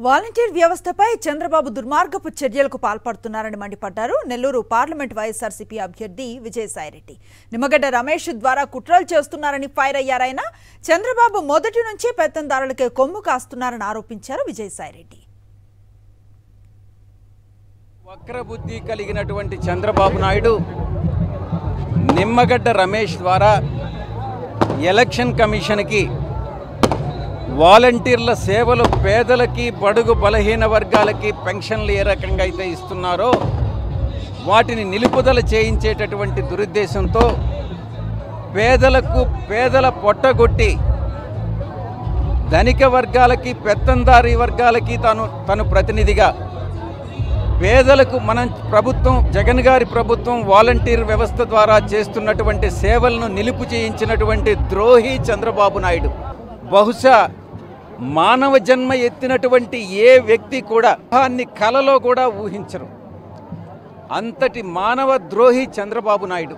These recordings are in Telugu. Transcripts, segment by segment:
వాలంటీర్ వ్యవస్థపై చంద్రబాబు దుర్మార్గపు చర్యలకు పాల్పడుతున్నారని మండిపడ్డారు నెల్లూరు పార్లమెంట్ వైఎస్ఆర్సీపీ అభ్యర్థి విజయసాయిరెడ్డి. నిమ్మగడ్డ రమేష్ ద్వారా కుట్రలు చేస్తున్నారని ఫైర్ అయ్యారాయన. చంద్రబాబు మొదటి నుంచి పెత్తందారులకే కొమ్ము కాస్తున్నారని ఆరోపించారు విజయసాయిరెడ్డి. వక్రబుద్ధి కలిగినటువంటి చంద్రబాబు నాయుడు నిమ్మగడ్డ రమేష్ ద్వారా ఎలక్షన్ కమిషన్కి వాలంటీర్ల సేవలు పేదలకి బడుగు బలహీన వర్గాలకి పెన్షన్లు ఏ రకంగా అయితే ఇస్తున్నారో వాటిని నిలుపుదల చేయించేటటువంటి దురుద్దేశంతో పేదల పొట్టగొట్టి ధనిక వర్గాలకి పెత్తందారీ వర్గాలకి తను ప్రతినిధిగా పేదలకు మన ప్రభుత్వం జగన్ గారి ప్రభుత్వం వాలంటీర్ వ్యవస్థ ద్వారా చేస్తున్నటువంటి సేవలను నిలుపు చేయించినటువంటి ద్రోహి చంద్రబాబు నాయుడు. బహుశా మానవ జన్మ ఎత్తినటువంటి ఏ వ్యక్తి కూడా దాన్ని కలలో కూడా ఊహించరు. అంతటి మానవ ద్రోహి చంద్రబాబు నాయుడు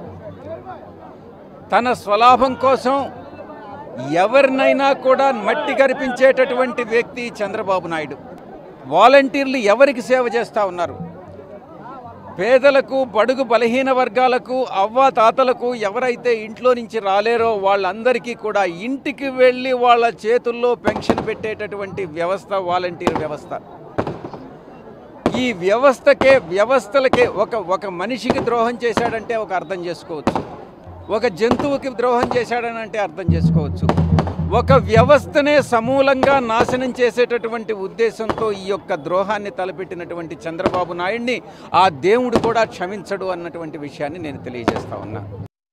తన స్వలాభం కోసం ఎవరినైనా కూడా మట్టి కరిపించేటటువంటి వ్యక్తి చంద్రబాబు నాయుడు. వాలంటీర్లు ఎవరికి సేవ చేస్తూ ఉన్నారు? పేదలకు బడుగు బలహీన వర్గాలకు అవ్వాతాతలకు ఎవరైతే ఇంట్లో నుంచి రాలేరో వాళ్ళందరికీ కూడా ఇంటికి వెళ్ళి వాళ్ళ చేతుల్లో పెన్షన్ పెట్టేటటువంటి వ్యవస్థ వాలంటీర్ వ్యవస్థ. ఈ వ్యవస్థలకే ఒక మనిషికి ద్రోహం చేశాడంటే ఒక అర్థం చేసుకోవచ్చు, ఒక జంతువుకి ద్రోహం చేశాడని అంటే అర్థం చేసుకోవచ్చు. ఒక వ్యవస్థనే సమూలంగా నాశనం చేసేటటువంటి ఉద్దేశంతో ఈ యొక్క ద్రోహాన్ని తలపెట్టినటువంటి చంద్రబాబు నాయుడిని ఆ దేవుడు కూడా క్షమించడు అన్నటువంటి విషయాన్ని నేను తెలియజేస్తా ఉన్నా.